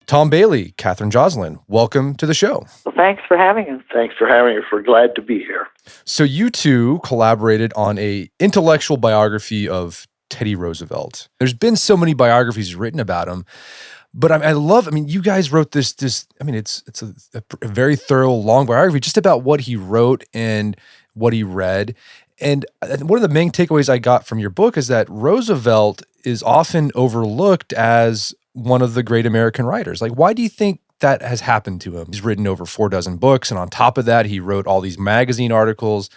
Tom Bailey, Katherine Joslin, welcome to the show. Well, thanks for having us. Thanks for having us. We're glad to be here. So you two collaborated on an intellectual biography of Teddy Roosevelt. There's been so many biographies written about him, but you guys wrote this, it's a very thorough, long biography just about what he wrote and what he read. And one of the main takeaways I got from your book is that Roosevelt is often overlooked as one of the great American writers. Like, why do you think that has happened to him? He's written over 4 dozen books, and on top of that, he wrote all these magazine articles.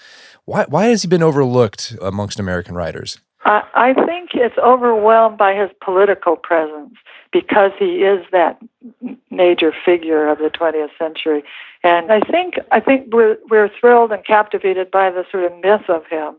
Why has he been overlooked amongst American writers? I think it's overwhelmed by his political presence because he is that major figure of the 20th century. And I think we're thrilled and captivated by the sort of myth of him.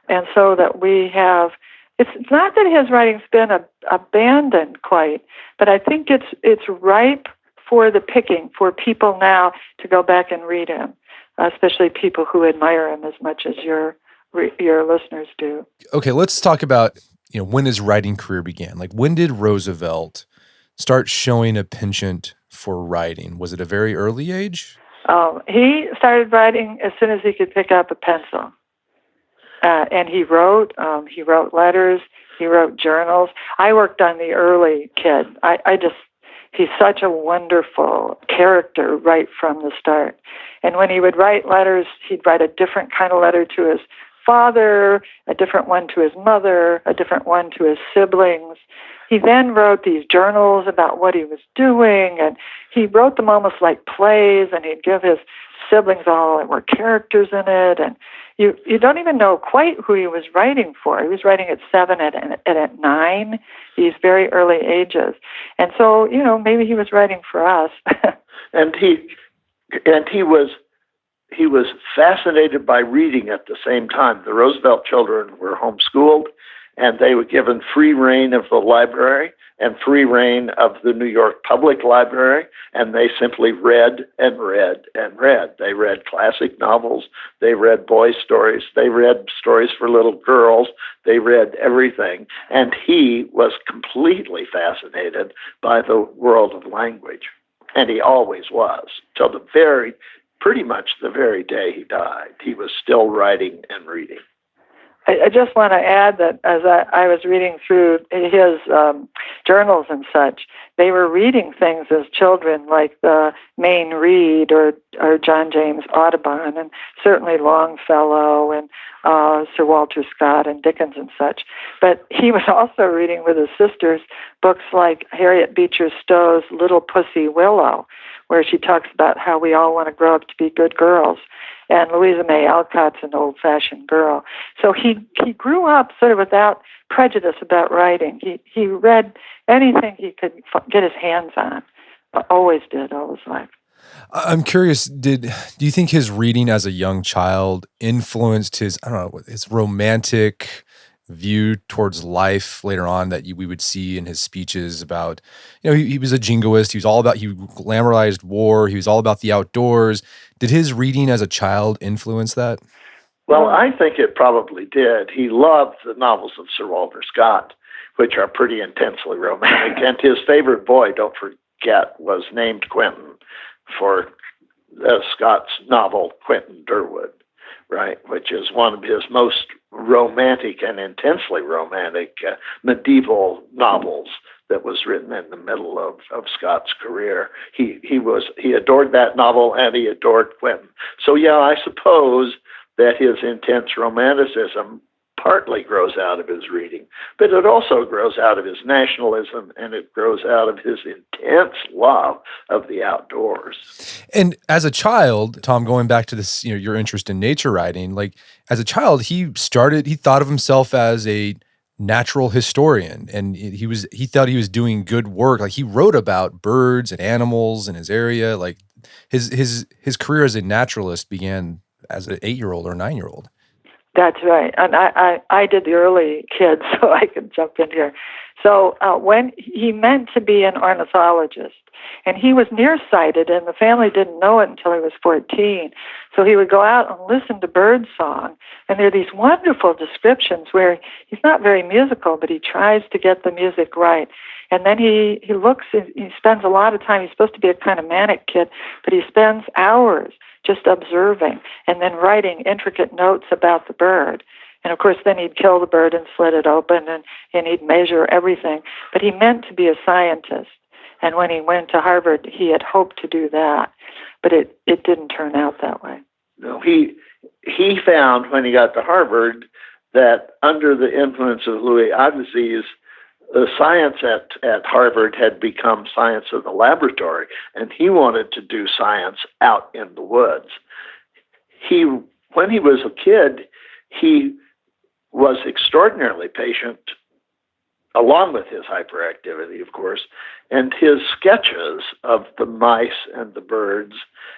And so that we have, it's not that his writing's been abandoned quite, but I think it's ripe for the picking for people now to go back and read him, especially people who admire him as much as your listeners do. Okay, let's talk about when his writing career began. Like, when did Roosevelt start showing a penchant for writing? Was it a very early age? He started writing as soon as he could pick up a pencil. And he wrote letters, he wrote journals. I worked on the early kid. He's such a wonderful character right from the start. And when he would write letters, he'd write a different kind of letter to his father, a different one to his mother, a different one to his siblings. He then wrote these journals about what he was doing, and he wrote them almost like plays, and he'd give his siblings all were characters in it, and you don't even know quite who he was writing for. He was writing at 7 and at 9, these very early ages. And so, maybe he was writing for us. and he was fascinated by reading at the same time. The Roosevelt children were homeschooled, and they were given free reign of the library and free reign of the New York Public Library, and they simply read and read and read. They read classic novels, they read boys' stories, they read stories for little girls, they read everything, and he was completely fascinated by the world of language, and he always was, till pretty much the very day he died. He was still writing and reading. I just want to add that as I was reading through his journals and such, they were reading things as children like the Mayne Reid or John James Audubon, and certainly Longfellow and Sir Walter Scott and Dickens and such. But he was also reading with his sisters books like Harriet Beecher Stowe's Little Pussy Willow, where she talks about how we all want to grow up to be good girls. And Louisa May Alcott's an old-fashioned girl. So he grew up sort of without prejudice about writing. He read anything he could get his hands on. Always did, all his life. I'm curious, do you think his reading as a young child influenced his romantic view towards life later on that we would see in his speeches about, he was a jingoist. He glamorized war. He was all about the outdoors. Did his reading as a child influence that? Well, I think it probably did. He loved the novels of Sir Walter Scott, which are pretty intensely romantic. And his favorite boy, don't forget, was named Quentin for Scott's novel, Quentin Durward, right, which is one of his most romantic and intensely romantic medieval novels that was written in the middle of Scott's career. He adored that novel, and he adored Quentin. So yeah, I suppose that his intense romanticism partly grows out of his reading, but it also grows out of his nationalism, and it grows out of his intense love of the outdoors. And as a child, Tom, going back to this, your interest in nature writing, like as a child, he thought of himself as a natural historian, and he thought he was doing good work. Like he wrote about birds and animals in his area. Like his career as a naturalist began as an 8-year-old or 9-year-old. That's right. And I did the early kids, so I could jump in here. So when he meant to be an ornithologist, and he was nearsighted, and the family didn't know it until he was 14. So he would go out and listen to bird song, and there are these wonderful descriptions where he's not very musical, but he tries to get the music right. And then he spends a lot of time. He's supposed to be a kind of manic kid, but he spends hours just observing and then writing intricate notes about the bird. And of course, then he'd kill the bird and slit it open, and he'd measure everything. But he meant to be a scientist. And when he went to Harvard, he had hoped to do that. But it didn't turn out that way. No, he found when he got to Harvard that under the influence of Louis Agassiz, the science at Harvard had become science of the laboratory, and he wanted to do science out in the woods. When he was a kid, he was extraordinarily patient, along with his hyperactivity, of course, and his sketches of the mice and the birds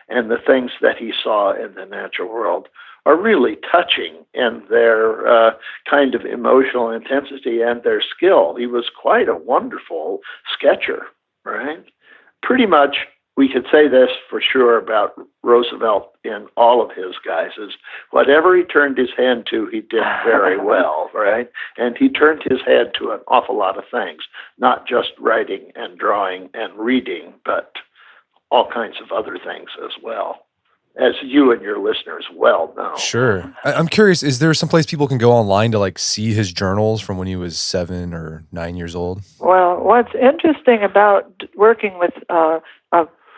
and the things that he saw in the natural world are really touching in their kind of emotional intensity and their skill. He was quite a wonderful sketcher, right? Pretty much, we could say this for sure about Roosevelt in all of his guises. Whatever he turned his hand to, he did very well, right? And he turned his head to an awful lot of things, not just writing and drawing and reading, but all kinds of other things as well, as you and your listeners well know. Sure. I'm curious, is there someplace people can go online to like see his journals from when he was 7 or 9 years old? Well, what's interesting about working with a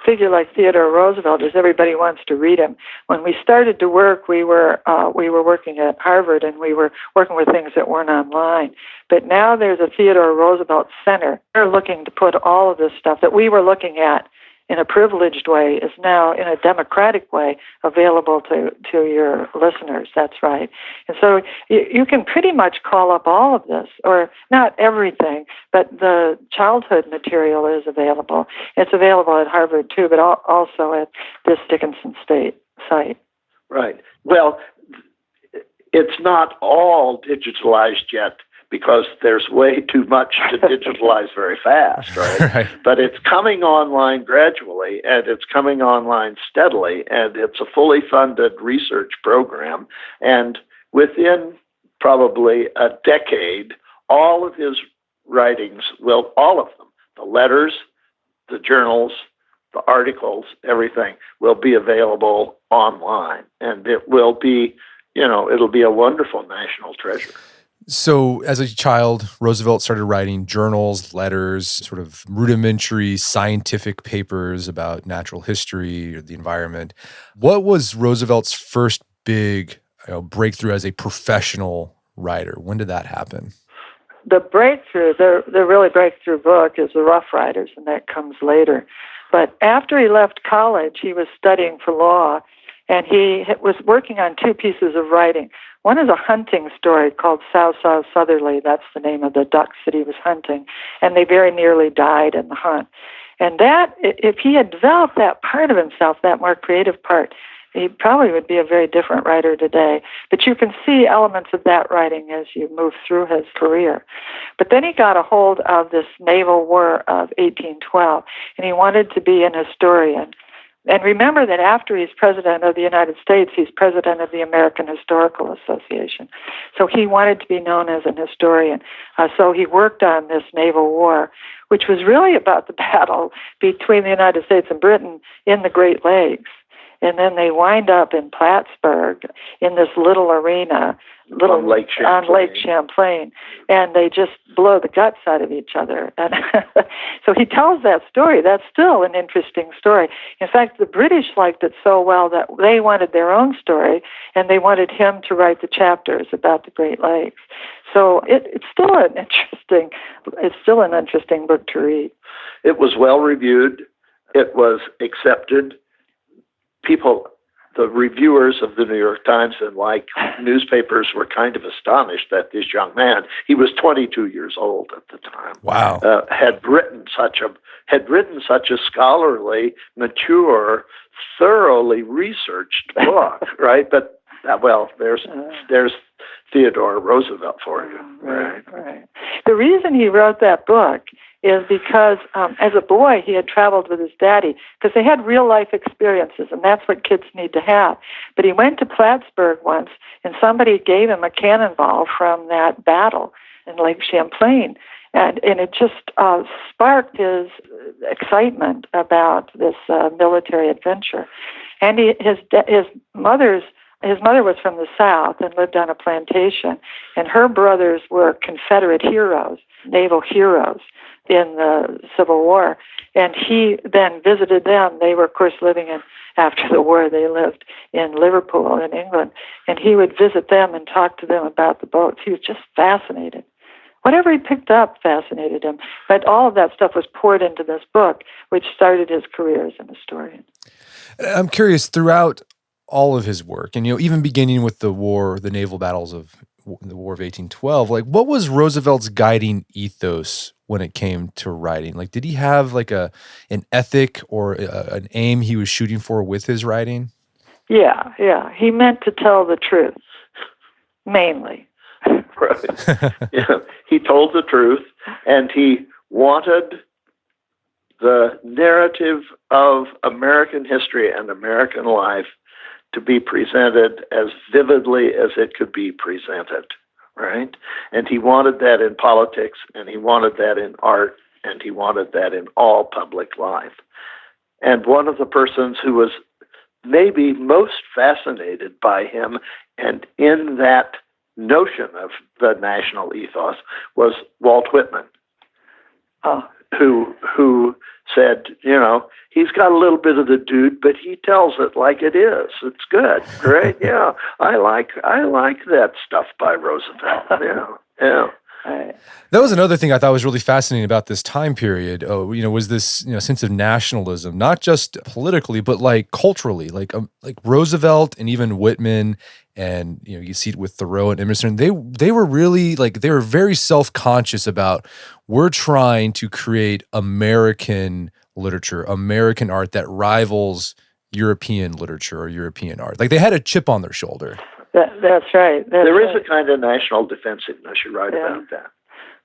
figure like Theodore Roosevelt is everybody wants to read him. When we started to work, we were working at Harvard, and we were working with things that weren't online. But now there's a Theodore Roosevelt Center. They're looking to put all of this stuff that we were looking at in a privileged way is now in a democratic way available to your listeners. That's right. And so you can pretty much call up all of this, or not everything, but the childhood material is available. It's available at Harvard too, but also at this Dickinson State site. Right. Well, it's not all digitalized yet, because there's way too much to digitalize very fast, right? Right. But it's coming online gradually, and it's coming online steadily, and it's a fully funded research program. And within probably a decade, all of his writings all of them, the letters, the journals, the articles, everything will be available online. And it will be, it'll be a wonderful national treasure. So as a child, Roosevelt started writing journals, letters, sort of rudimentary scientific papers about natural history or the environment. What was Roosevelt's first big breakthrough as a professional writer? When did that happen? The breakthrough, the really breakthrough book is The Rough Riders, and that comes later. But after he left college, he was studying for law, and he was working on 2 pieces of writing. One is a hunting story called Sow Sow Southerly. That's the name of the ducks that he was hunting. And they very nearly died in the hunt. And that, if he had developed that part of himself, that more creative part, he probably would be a very different writer today. But you can see elements of that writing as you move through his career. But then he got a hold of this Naval War of 1812, and he wanted to be an historian. And remember that after he's president of the United States, he's president of the American Historical Association. So he wanted to be known as an historian. So he worked on this Naval War, which was really about the battle between the United States and Britain in the Great Lakes. And then they wind up in Plattsburgh in this little arena, on Lake Champlain, and they just blow the guts out of each other. And so he tells that story. That's still an interesting story. In fact, the British liked it so well that they wanted their own story, and they wanted him to write the chapters about the Great Lakes. So it's still an interesting book to read. It was well reviewed. It was accepted. The reviewers of the New York Times and newspapers were kind of astonished that this young man, he was 22 years old at the time. Wow. Had written such a scholarly, mature, thoroughly researched book, right? But there's Theodore Roosevelt for you. Right. The reason he wrote that book is because as a boy he had traveled with his daddy because they had real life experiences, and that's what kids need to have. But he went to Plattsburgh once, and somebody gave him a cannonball from that battle in Lake Champlain. And it just sparked his excitement about this military adventure. And his mother was from the South and lived on a plantation, and her brothers were Confederate heroes, naval heroes in the Civil War. And he then visited them. They were, of course, after the war, they lived in Liverpool in England, and he would visit them and talk to them about the boats. He was just fascinated. Whatever he picked up fascinated him. But all of that stuff was poured into this book, which started his career as an historian. I'm curious, throughout all of his work, and even beginning with the naval battles of the War of 1812, what was Roosevelt's guiding ethos when it came to writing? Did he have an ethic or an aim he was shooting for with his writing? Yeah. He meant to tell the truth, mainly. Right. Yeah. He told the truth, and he wanted the narrative of American history and American life to be presented as vividly as it could be presented, right? And he wanted that in politics, and he wanted that in art, and he wanted that in all public life. And one of the persons who was maybe most fascinated by him and in that notion of the national ethos was Walt Whitman, who said, he's got a little bit of the dude, but he tells it like it is. It's good, right? Yeah, I like that stuff by Roosevelt. Yeah. That was another thing I thought was really fascinating about this time period. Was this sense of nationalism, not just politically, but culturally. Like Roosevelt and even Whitman, and you see it with Thoreau and Emerson. They were really they were very self-conscious about, we're trying to create American literature, American art that rivals European literature or European art. They had a chip on their shoulder. That's right. There is a kind of national defensiveness. You're right about that.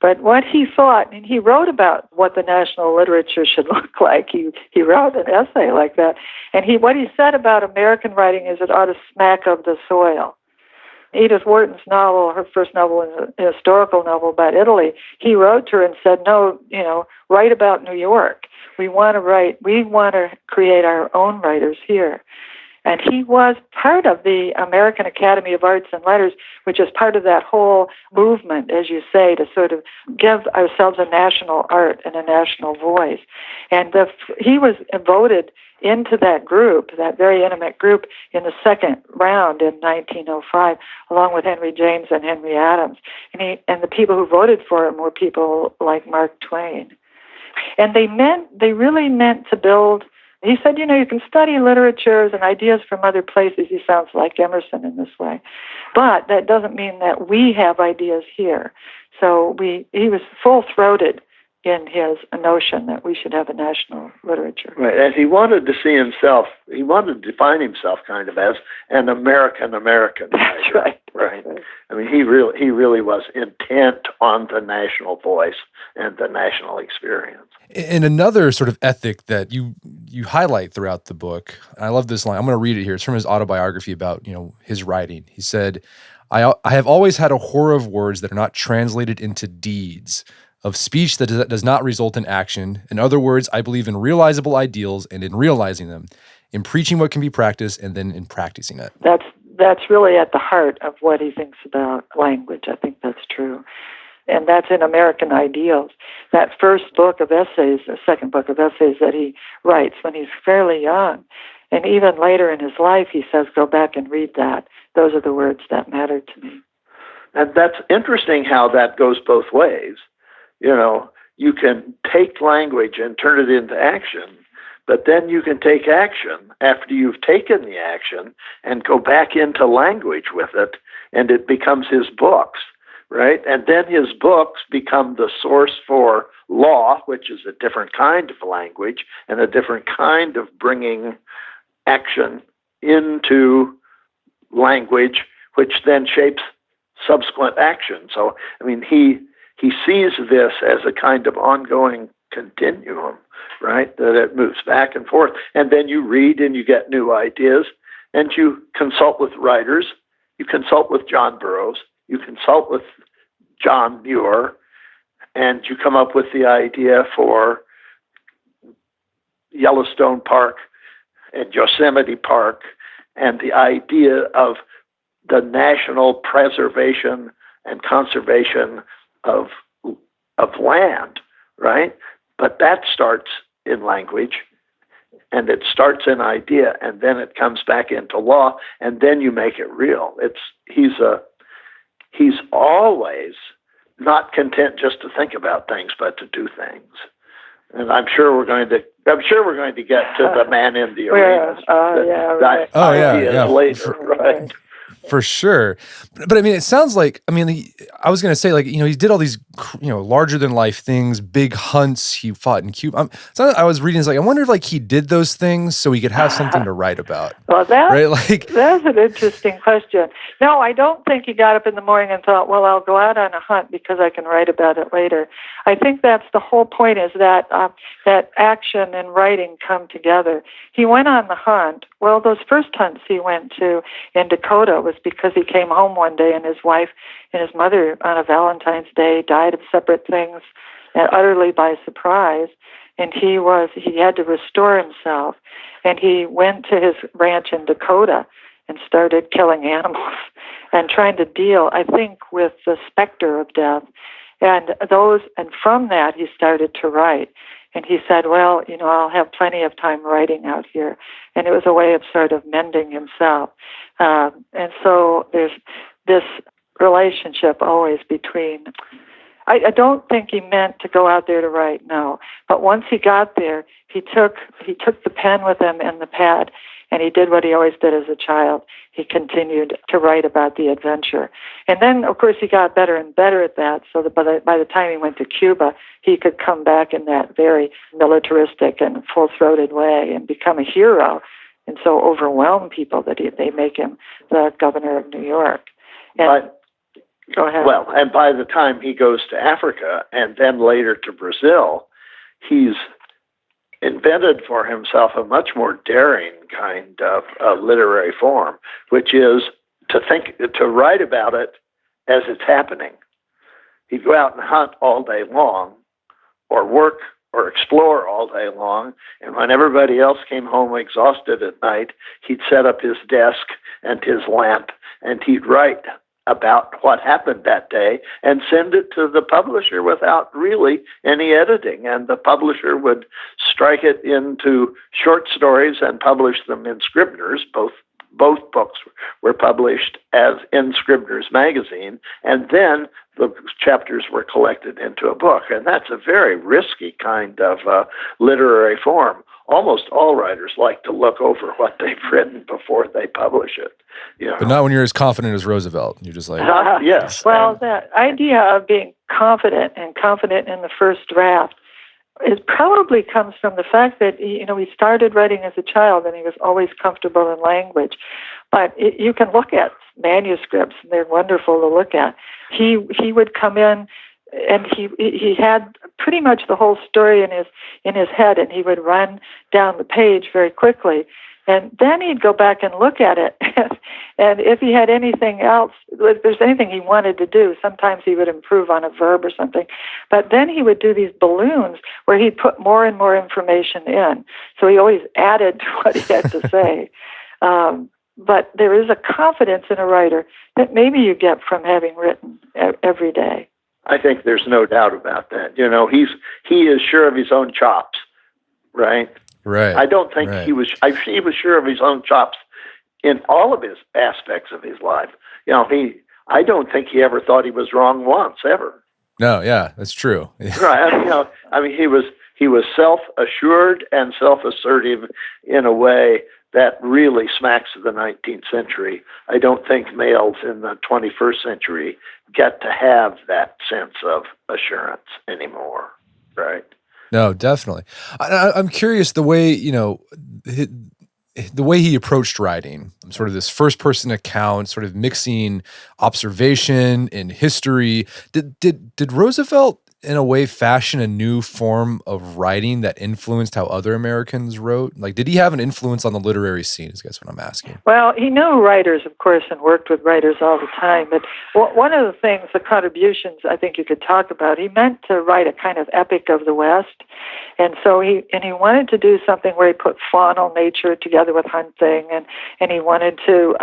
But what he thought, and he wrote about what the national literature should look like. He wrote an essay like that. And what he said about American writing is it ought to smack of the soil. Edith Wharton's novel, her first novel, is a historical novel about Italy. He wrote to her and said, no, write about New York. We want to create our own writers here. And he was part of the American Academy of Arts and Letters, which is part of that whole movement, as you say, to sort of give ourselves a national art and a national voice. And he was voted into that group, that very intimate group, in the second round in 1905, along with Henry James and Henry Adams. And the people who voted for him were people like Mark Twain. And they really meant to build. He said, you can study literatures and ideas from other places. He sounds like Emerson in this way. But that doesn't mean that we have ideas here. So he was full-throated in his notion that we should have a national literature. Right, and he wanted to define himself kind of as an American writer. That's right. Right. I mean, he really was intent on the national voice and the national experience. And another sort of ethic that you highlight throughout the book, I love this line. I'm going to read it here. It's from his autobiography about his writing. He said, I have always had a horror of words that are not translated into deeds, of speech that does not result in action. In other words, I believe in realizable ideals and in realizing them, in preaching what can be practiced and then in practicing it. That's really at the heart of what he thinks about language. I think that's true. And that's in American Ideals. That first book of essays, the second book of essays that he writes when he's fairly young, and even later in his life, he says, go back and read that. Those are the words that mattered to me. And that's interesting how that goes both ways. You can take language and turn it into action, but then you can take action after you've taken the action and go back into language with it, and it becomes his books, right? And then his books become the source for law, which is a different kind of language and a different kind of bringing action into language, which then shapes subsequent action. So, he sees this as a kind of ongoing continuum, right? That it moves back and forth. And then you read and you get new ideas, and you consult with writers. You consult with John Burroughs. You consult with John Muir. and you come up with the idea for Yellowstone Park and Yosemite Park, and the idea of the national preservation and conservation of land, right? But that starts in language, and it starts in idea, and then it comes back into law, and then you make it real. He's always not content just to think about things, but to do things. And I'm sure we're going to get to the man in the arena. Later, right? For sure. But I mean, it sounds like, I mean, I was going to say, like, he did all these, larger than life things, big hunts. He fought in Cuba. So I was reading, it's like, I wonder if like he did those things so he could have something to write about. Well, that's an interesting question. No, I don't think he got up in the morning and thought, well, I'll go out on a hunt because I can write about it later. I think that's the whole point, is that that action and writing come together. He went on the hunt. Well, those first hunts he went to in Dakota was because he came home one day and his wife and his mother on a Valentine's Day died of separate things, utterly by surprise. And he had to restore himself. And he went to his ranch in Dakota and started killing animals and trying to deal, I think, with the specter of death. And from that he started to write. And he said, well, I'll have plenty of time writing out here. And it was a way of sort of mending himself. And so there's this relationship always between, I don't think he meant to go out there to write, no. But once he got there, he took the pen with him and the pad, and he did what he always did as a child. He continued to write about the adventure. And then, of course, he got better and better at that, so that by the time he went to Cuba, he could come back in that very militaristic and full-throated way and become a hero, and so overwhelm people that they make him the governor of New York. Go ahead. Well, and by the time he goes to Africa and then later to Brazil, he's invented for himself a much more daring kind of literary form, which is to write about it as it's happening. He'd go out and hunt all day long, or work or explore all day long, and when everybody else came home exhausted at night, he'd set up his desk and his lamp, and he'd write about what happened that day and send it to the publisher without really any editing. And the publisher would strike it into short stories and publish them in Scribner's. Both books were published as in Scribner's magazine, and then the chapters were collected into a book. And that's a very risky kind of literary form. Almost all writers like to look over what they've written before they publish it. But not when you're as confident as Roosevelt. You're just like... Yes. Well, that idea of being confident in the first draft, it probably comes from the fact that he started writing as a child and he was always comfortable in language. But you can look at manuscripts and they're wonderful to look at. He would come in and he had pretty much the whole story in his head, and he would run down the page very quickly. And then he'd go back and look at it. And if he had anything else, if there's anything he wanted to do, sometimes he would improve on a verb or something. But then he would do these balloons where he'd put more and more information in. So he always added to what he had to say. But there is a confidence in a writer that maybe you get from having written every day. I think there's no doubt about that. He is sure of his own chops, right? Right. I don't think he was sure of his own chops in all of his aspects of his life. I don't think he ever thought he was wrong once, ever. No, yeah, that's true. Right. He was self-assured and self-assertive in a way that really smacks of the 19th century. I don't think males in the 21st century get to have that sense of assurance anymore, right? No, definitely. I'm curious the way, the way he approached writing, sort of this first-person account, sort of mixing observation and history. Did Roosevelt in a way, fashion a new form of writing that influenced how other Americans wrote? Like, did he have an influence on the literary scene, is I guess what I'm asking. Well, he knew writers, of course, and worked with writers all the time. But one of the things, the contributions I think you could talk about, he meant to write a kind of epic of the West. And so he wanted to do something where he put faunal nature together with hunting, and he wanted to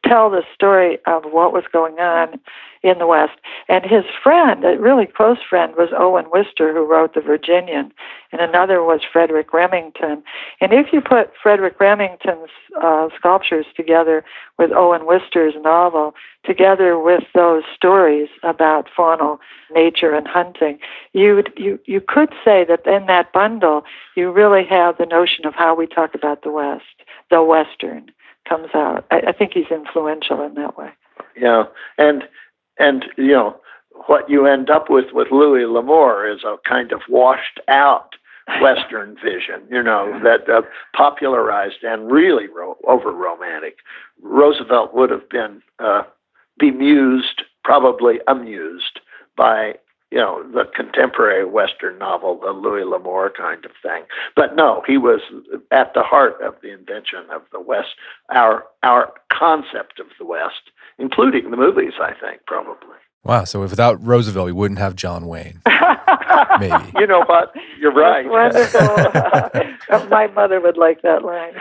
tell the story of what was going on in the West. And his friend, a really close friend, was Owen Wister, who wrote The Virginian, and another was Frederick Remington. And if you put Frederick Remington's sculptures together with Owen Wister's novel, together with those stories about faunal nature and hunting, you could say that in that bundle, you really have the notion of how we talk about the West. The Western comes out. I think he's influential in that way. Yeah, and you know, what you end up with Louis L'Amour is a kind of washed out Western vision, you know, that popularized and really over romantic. Roosevelt would have been bemused, probably amused by, you know, the contemporary Western novel, the Louis L'Amour kind of thing. But no, he was at the heart of the invention of the West, our concept of the West, including the movies, I think, probably. Wow, so without Roosevelt, we wouldn't have John Wayne. Maybe. You know what? You're right. That's wonderful. My mother would like that line.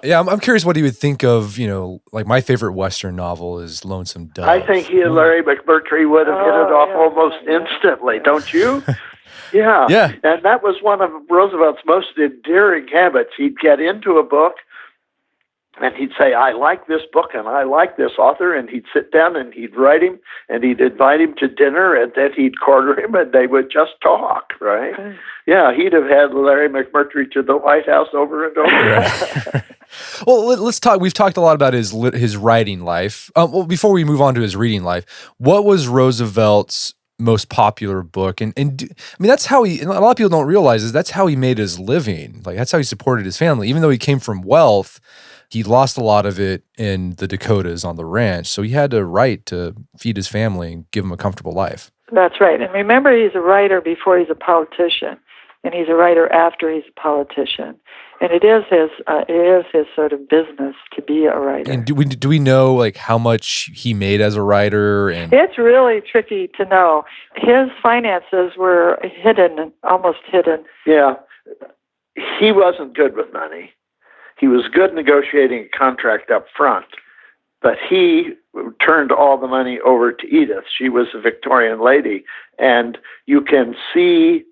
Yeah, I'm curious what he would think of, you know, like my favorite Western novel is Lonesome Dove. I think he and Larry McMurtry would have hit it off almost instantly, don't you? Yeah. Yeah. And that was one of Roosevelt's most endearing habits. He'd get into a book and he'd say, I like this book and I like this author, and he'd sit down and he'd write him and he'd invite him to dinner, and then he'd corner him and they would just talk, right? Yeah, he'd have had Larry McMurtry to the White House over and over. Right. Well, let's talk. We've talked a lot about his writing life. Well, before we move on to his reading life, what was Roosevelt's most popular book? And I mean, that's how a lot of people don't realize is that's how he made his living. Like, that's how he supported his family. Even though he came from wealth, he lost a lot of it in the Dakotas on the ranch. So he had to write to feed his family and give him a comfortable life. That's right. And remember, he's a writer before he's a politician, and he's a writer after he's a politician. And it is his sort of business to be a writer. And do we know like how much he made as a writer? And it's really tricky to know. His finances were hidden, almost hidden. Yeah, he wasn't good with money. He was good negotiating a contract up front, but he turned all the money over to Edith. She was a Victorian lady, and you can see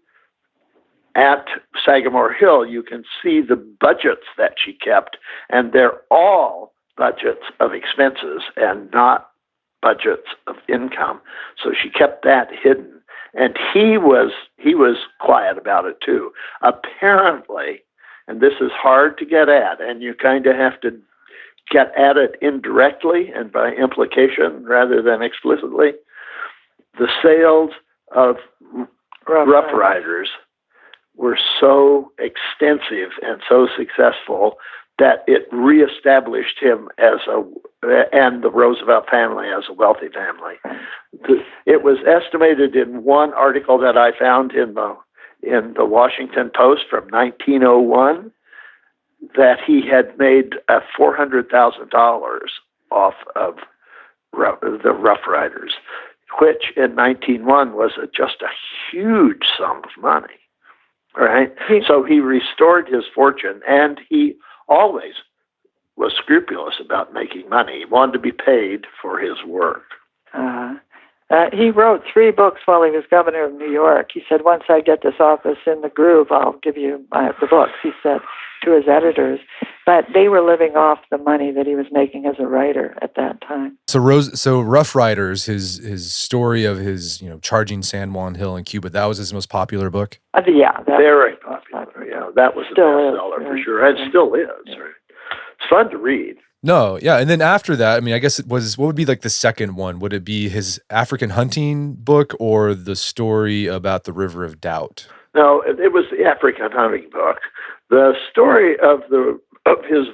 at Sagamore Hill, you can see the budgets that she kept, and they're all budgets of expenses and not budgets of income. So she kept that hidden, and he was quiet about it too. Apparently, and this is hard to get at, and you kind of have to get at it indirectly and by implication rather than explicitly, the sales of Rough Riders were so extensive and so successful that it reestablished him and the Roosevelt family as a wealthy family. It was estimated in one article that I found in the Washington Post from 1901 that he had made $400,000 off of the Rough Riders, which in 1901 was just a huge sum of money. Right? So he restored his fortune, and he always was scrupulous about making money. He wanted to be paid for his work. He wrote 3 books while he was governor of New York. He said, once I get this office in the groove, I'll give you the books, he said to his editors. But they were living off the money that he was making as a writer at that time. So Rough Riders, his story of his, charging San Juan Hill in Cuba, that was his most popular book? Yeah. Very popular. Yeah, that was a bestseller for sure. It still is. Right? It's fun to read. No, yeah. And then after that, I mean, I guess what would be like the second one? Would it be his African hunting book or the story about the River of Doubt? No, it was the African hunting book. The story of his,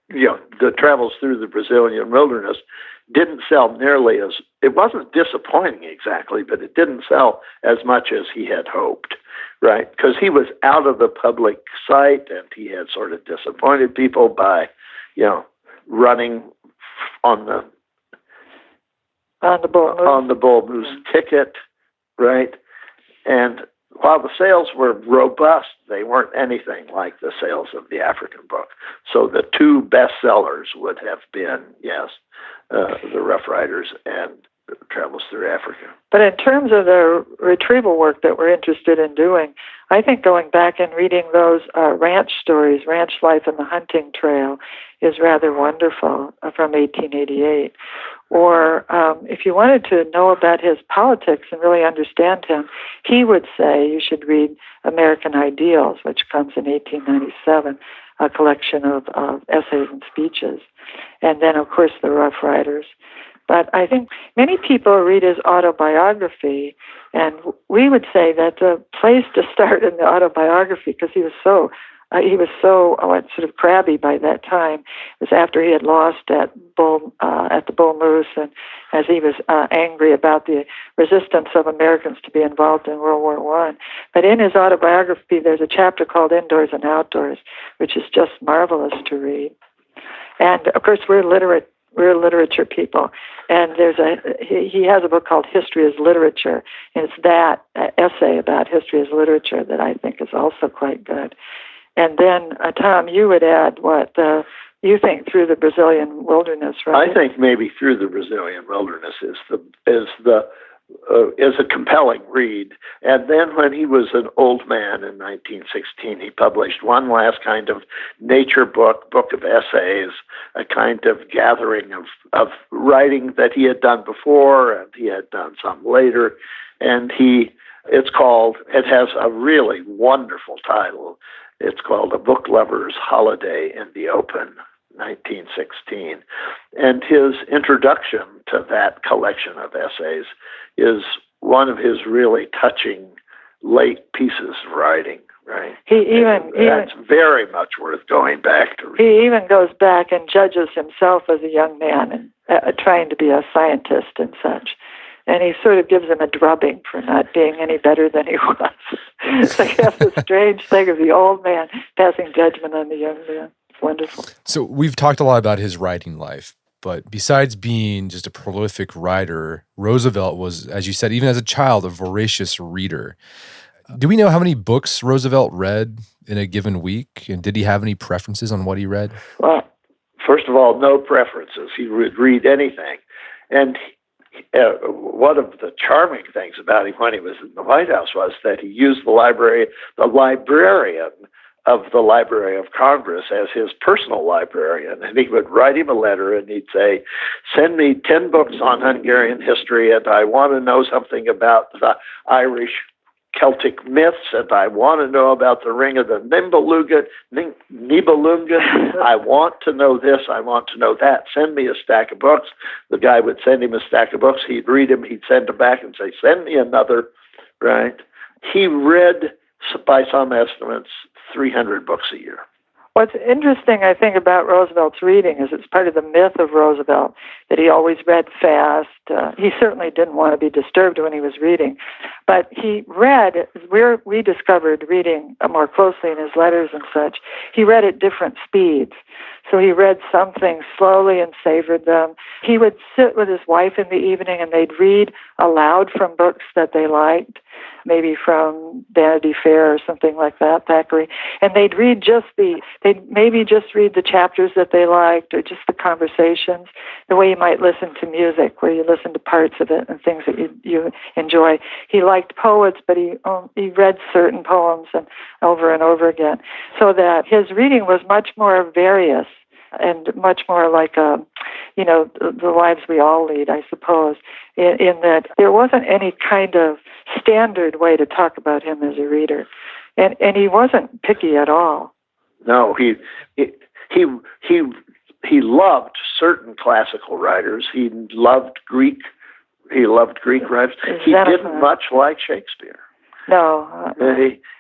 the travels through the Brazilian wilderness didn't sell nearly as, it wasn't disappointing exactly, but it didn't sell as much as he had hoped, right? Because he was out of the public sight, and he had sort of disappointed people by, running on the Bull Moose ticket, right? And while the sales were robust, they weren't anything like the sales of the African book. So the two bestsellers would have been, The Rough Riders and Travels Through Africa. But in terms of the retrieval work that we're interested in doing, I think going back and reading those ranch stories, Ranch Life and the Hunting Trail, is rather wonderful from 1888. Or if you wanted to know about his politics and really understand him, he would say you should read American Ideals, which comes in 1897, a collection of essays and speeches. And then, of course, The Rough Riders. But I think many people read his autobiography, and we would say that the place to start in the autobiography, because he was so sort of crabby by that time, was after he had lost at the Bull Moose, and as he was angry about the resistance of Americans to be involved in World War I. But in his autobiography, there's a chapter called Indoors and Outdoors, which is just marvelous to read. And of course, we're literature people, and he has a book called History as Literature, and it's that essay about history as literature that I think is also quite good. And then, Tom, you would add what you think Through the Brazilian Wilderness, right? I think maybe Through the Brazilian Wilderness is a compelling read. And then when he was an old man in 1916, he published one last kind of nature book of essays, a kind of gathering of writing that he had done before, and he had done some later. And it has a really wonderful title. It's called A Book Lover's Holiday in the Open, 1916. And his introduction to that collection of essays is one of his really touching late pieces of writing, right? That's very much worth going back to read. He even goes back and judges himself as a young man and trying to be a scientist and such. And he sort of gives him a drubbing for not being any better than he was. So you have this strange thing of the old man passing judgment on the young man. It's wonderful. So we've talked a lot about his writing life, but besides being just a prolific writer, Roosevelt was, as you said, even as a child, a voracious reader. Do we know how many books Roosevelt read in a given week? And did he have any preferences on what he read? Well, first of all, no preferences. He would read anything. And one of the charming things about him when he was in the White House was that he used the librarian of the Library of Congress as his personal librarian. And he would write him a letter and he'd say, send me 10 books on Hungarian history, and I want to know something about the Irish Celtic myths, and I want to know about the ring of the Nibelungen. I want to know this, I want to know that. Send me a stack of books. The guy would send him a stack of books. He'd read them. He'd send them back and say, send me another, right? He read, by some estimates, 300 books a year. What's interesting, I think, about Roosevelt's reading is it's part of the myth of Roosevelt that he always read fast. He certainly didn't want to be disturbed when he was reading. But he read, we discovered reading more closely in his letters and such, he read at different speeds. So he read some things slowly and savored them. He would sit with his wife in the evening and they'd read aloud from books that they liked, maybe from Vanity Fair or something like that, Thackeray. And they'd maybe just read the chapters that they liked or just the conversations, the way you might listen to music, where you listen to parts of it and things that you enjoy. He liked poets, but he read certain poems and over again. So that his reading was much more various and much more like, the lives we all lead, I suppose, in that there wasn't any kind of standard way to talk about him as a reader. And he wasn't picky at all. No, he loved certain classical writers. He loved Greek writers. He didn't much like Shakespeare. No.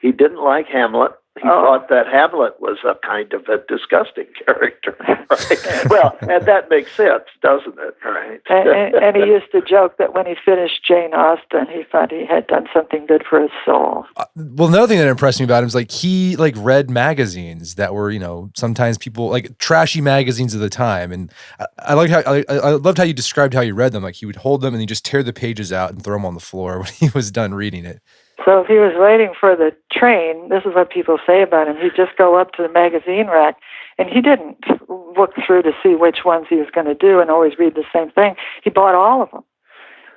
He didn't like Hamlet. he thought that Hamlet was a kind of a disgusting character. Right? Well, and that makes sense, doesn't it? Right? And he used to joke that when he finished Jane Austen, he thought he had done something good for his soul. Well, another thing that impressed me about him is like he like read magazines that were, sometimes people like trashy magazines of the time, and I like how I loved how you described how you read them. Like he would hold them and he just tear the pages out and throw them on the floor when he was done reading it. So if he was waiting for the train, this is what people say about him, he'd just go up to the magazine rack, and he didn't look through to see which ones he was going to do and always read the same thing. He bought all of them.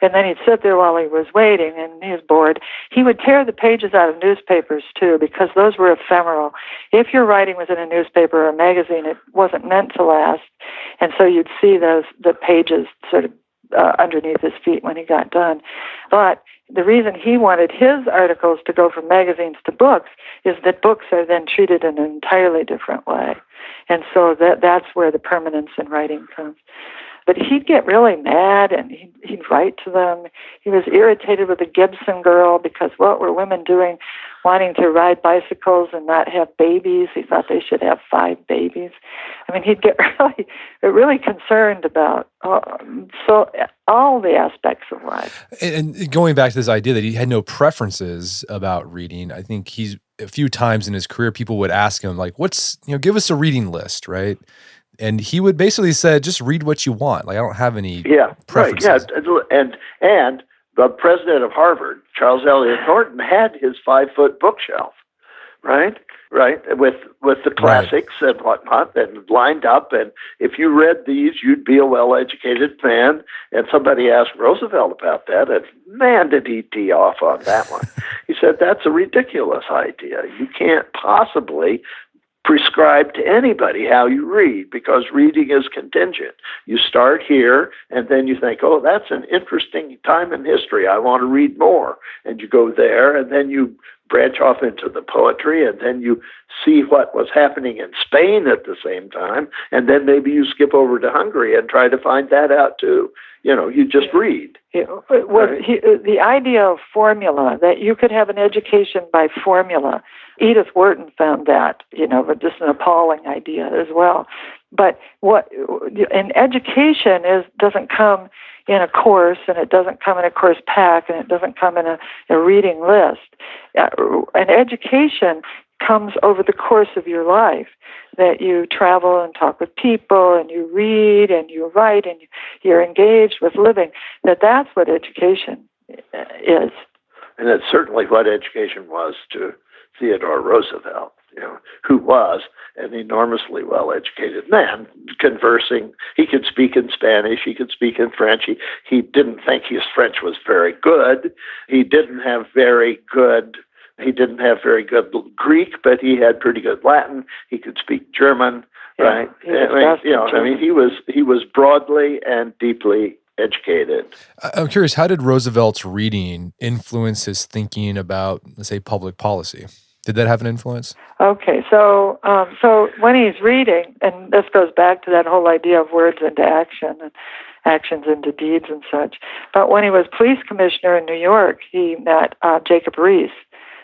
And then he'd sit there while he was waiting, and he was bored. He would tear the pages out of newspapers, too, because those were ephemeral. If you're writing within a newspaper or a magazine, it wasn't meant to last. And so you'd see the pages sort of underneath his feet when he got done. But the reason he wanted his articles to go from magazines to books is that books are then treated in an entirely different way. And so that's where the permanence in writing comes. But he'd get really mad, and he'd write to them. He was irritated with the Gibson girl because what were women doing, wanting to ride bicycles and not have babies? He thought they should have 5 babies. I mean, he'd get really concerned about all the aspects of life. And going back to this idea that he had no preferences about reading, I think he's a few times in his career, people would ask him like, give us a reading list, right? And he would basically say, just read what you want. Like, I don't have any preferences. Right, yeah. And the president of Harvard, Charles Eliot Norton, had his 5-foot bookshelf, right, with the classics and whatnot, and lined up. And if you read these, you'd be a well-educated man. And somebody asked Roosevelt about that, and man, did he tee off on that one. He said, that's a ridiculous idea. You can't possibly prescribe to anybody how you read, because reading is contingent. You start here, and then you think, oh, that's an interesting time in history. I want to read more. And you go there, and then you branch off into the poetry, and then you see what was happening in Spain at the same time, and then maybe you skip over to Hungary and try to find that out too. You just read. The idea of formula, that you could have an education by formula. Edith Wharton found that, but just an appalling idea as well. But an education doesn't come in a course, and it doesn't come in a course pack, and it doesn't come in a reading list. An education comes over the course of your life, that you travel and talk with people, and you read, and you write, and you're engaged with living, that's what education is. And that's certainly what education was to Theodore Roosevelt, who was an enormously well-educated man, conversing. He could speak in Spanish. He could speak in French. He didn't think his French was very good. He didn't have very good Greek, but he had pretty good Latin. He could speak German, right? He was broadly and deeply educated. I'm curious, how did Roosevelt's reading influence his thinking about, let's say, public policy? Did that have an influence? Okay, so when he's reading, and this goes back to that whole idea of words into action and actions into deeds and such, but when he was police commissioner in New York, he met Jacob Riis,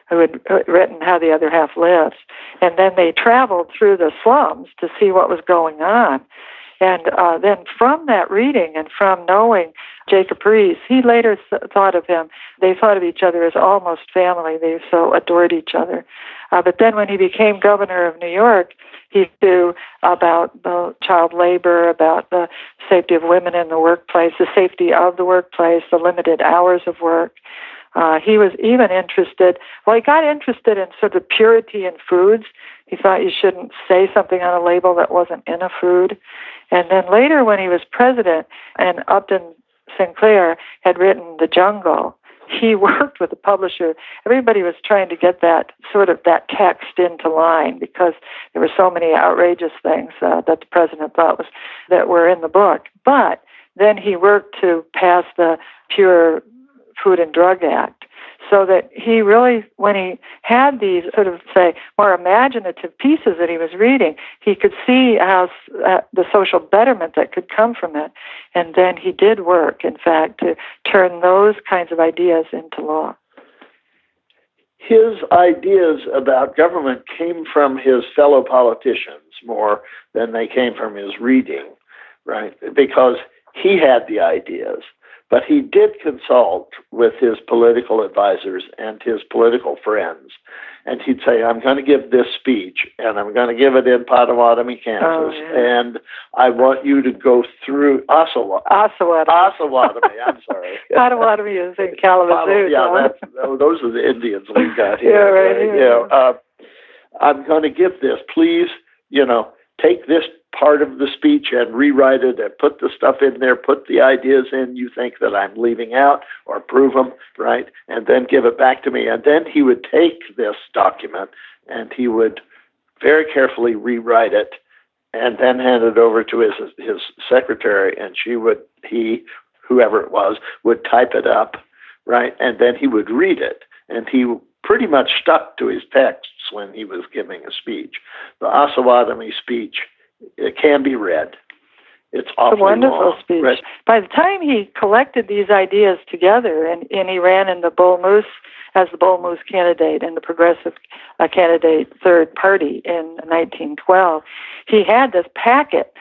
who had written How the Other Half Lives, and then they traveled through the slums to see what was going on. And then from that reading and from knowing Jacob Riis, he later thought of him, they thought of each other as almost family. They so adored each other. But then when he became governor of New York, he knew about the child labor, about the safety of women in the workplace, the safety of the workplace, the limited hours of work. He was even interested, he got interested in sort of purity in foods. He thought you shouldn't say something on a label that wasn't in a food. And then later when he was president and Upton Sinclair had written The Jungle, he worked with the publisher. Everybody was trying to get that text into line because there were so many outrageous things that the president thought that were in the book. But then he worked to pass the Pure Food and Drug Act, so that he really, when he had these sort of, say, more imaginative pieces that he was reading, he could see how the social betterment that could come from it. And then he did work, in fact, to turn those kinds of ideas into law. his ideas about government came from his fellow politicians more than they came from his reading, right? Because he had the ideas, but he did consult with his political advisors and his political friends. And he'd say, I'm going to give this speech, and I'm going to give it in Potawatomi, Kansas, and I want you to go through Osawatomie. I'm sorry. Potawatomi is in Kalamazoo. Those are the Indians we've got here. I'm going to give this. Please, take this part of the speech and rewrite it and put the stuff in there, put the ideas in you think that I'm leaving out or prove them, right? And then give it back to me. And then he would take this document and he would very carefully rewrite it and then hand it over to his secretary, and whoever it was, would type it up, right? And then he would read it. And he pretty much stuck to his texts when he was giving a speech. The Osawatomie speech, it can be read. It's awfully a wonderful long. speech. Right. By the time he collected these ideas together, and he ran in the Bull Moose as the Bull Moose candidate and the Progressive candidate third party in 1912, he had this packet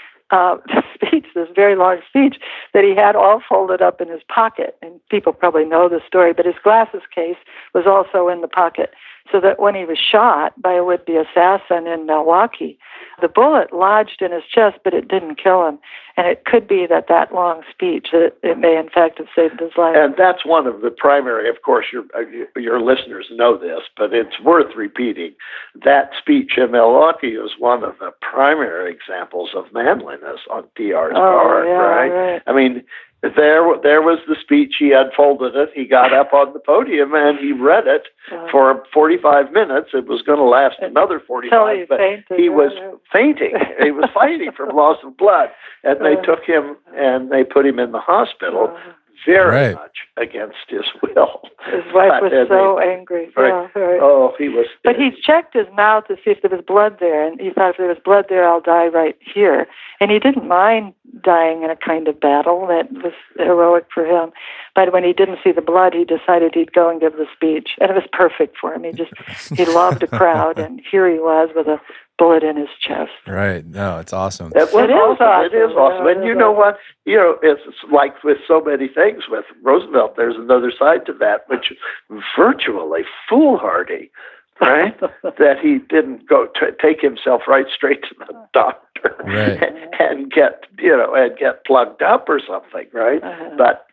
speech, this very long speech that he had all folded up in his pocket. And people probably know the story, but his glasses case was also in the pocket, so that when he was shot by a would-be assassin in Milwaukee, the bullet lodged in his chest, but it didn't kill him. And it could be that long speech, it may in fact have saved his life. And that's one of the primary, of course, your listeners know this, but it's worth repeating. That speech in Milwaukee is one of the primary examples of manliness on TR's part, right? I mean, there was the speech. He unfolded it. He got up on the podium and he read it for 45 minutes. It was going to last another 45, but he was fainting. He was fighting from loss of blood. And they took him and they put him in the hospital very much against his will. His wife was so angry. Right. Oh, he was. But he checked his mouth to see if there was blood there, and he thought, if there was blood there, I'll die right here. And he didn't mind dying in a kind of battle that was heroic for him. But when he didn't see the blood, he decided he'd go and give the speech, and it was perfect for him. He loved a crowd, and here he was with a bullet in his chest. Right. No, it's awesome. It is awesome. And you know what? It's like with so many things with Roosevelt, there's another side to that, which is virtually foolhardy, right? That he didn't go to take himself right straight to the doctor and get plugged up or something, right? But,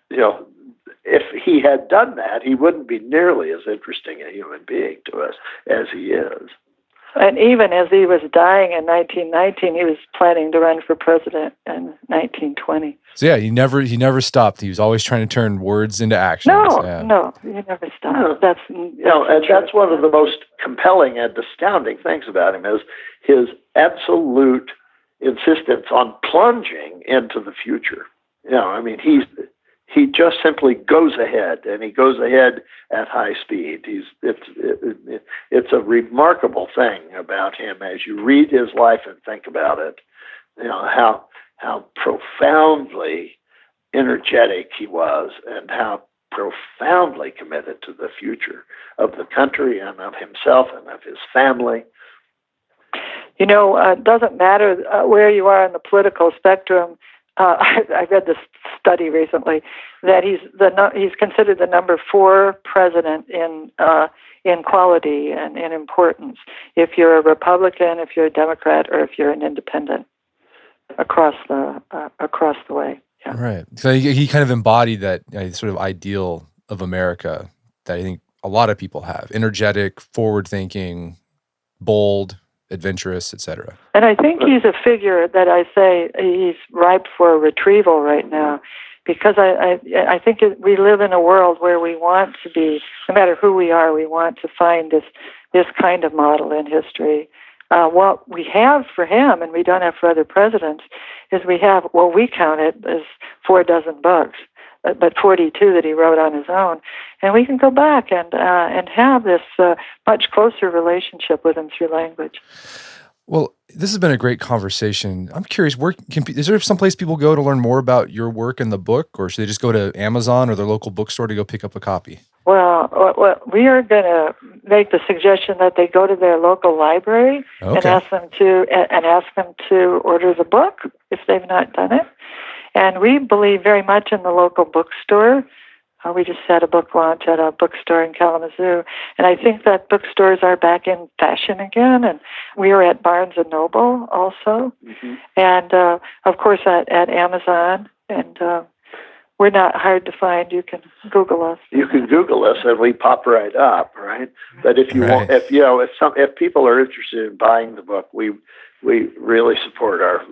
if he had done that, he wouldn't be nearly as interesting a human being to us as he is. And even as he was dying in 1919, he was planning to run for president in 1920. So yeah, he never stopped. He was always trying to turn words into action. No, he never stopped. That's that's one of the most compelling and astounding things about him is his absolute insistence on plunging into the future. He just simply goes ahead, and he goes ahead at high speed. It's a remarkable thing about him as you read his life and think about it. How profoundly energetic he was, and how profoundly committed to the future of the country and of himself and of his family. It doesn't matter where you are on the political spectrum. I read this study recently that he's considered the number 4 president in quality and in importance. If you're a Republican, if you're a Democrat, or if you're an independent, across the way. Yeah. Right. So he kind of embodied that sort of ideal of America that I think a lot of people have: energetic, forward-thinking, bold, adventurous, etc. And I think he's a figure that I say he's ripe for retrieval right now, because I think we live in a world where we want to be, no matter who we are, we want to find this kind of model in history. What we have for him, and we don't have for other presidents, is we have, we count it as 4 dozen books, but 42 that he wrote on his own. And we can go back and have this much closer relationship with him through language. Well, this has been a great conversation. I'm curious, is there some place people go to learn more about your work and the book, or should they just go to Amazon or their local bookstore to go pick up a copy? Well, we are going to make the suggestion that they go to their local library and ask them to order the book if they've not done it. And we believe very much in the local bookstore. We just had a book launch at a bookstore in Kalamazoo, and I think that bookstores are back in fashion again. And we are at Barnes and Noble also, and of course at Amazon. And we're not hard to find. You can Google us. You can Google us, and we pop right up, right? But if you want, if people are interested in buying the book, we really support our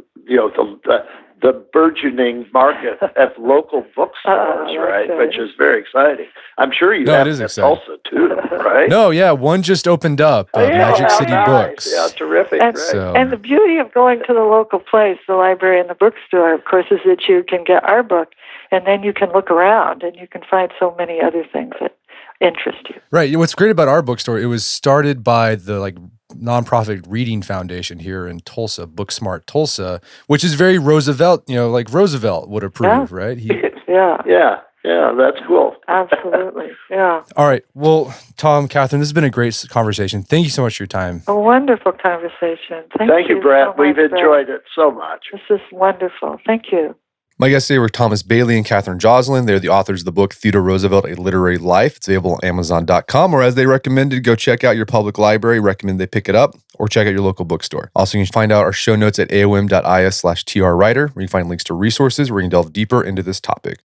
the burgeoning market at local bookstores, right? Which is very exciting. I'm sure you have it in Tulsa too, right? No, yeah, one just opened up, Magic City Books. Yeah, terrific. And the beauty of going to the local place, the library and the bookstore, of course, is that you can get our book, and then you can look around and you can find so many other things that interest you. Right. What's great about our bookstore, it was started by the nonprofit reading foundation here in Tulsa, Booksmart Tulsa, which is very Roosevelt, like Roosevelt would approve, right? Yeah, that's cool. Absolutely, yeah. All right. Well, Tom, Katherine, this has been a great conversation. Thank you so much for your time. A wonderful conversation. Thank you, Brett. So We've enjoyed it so much. This is wonderful. Thank you. My guests today were Thomas Bailey and Katherine Joslin. They're the authors of the book, Theodore Roosevelt, A Literary Life. It's available on Amazon.com, or as they recommended, go check out your public library. Recommend they pick it up, or check out your local bookstore. Also, you can find out our show notes at aom.is/trwriter, where you can find links to resources where you can delve deeper into this topic.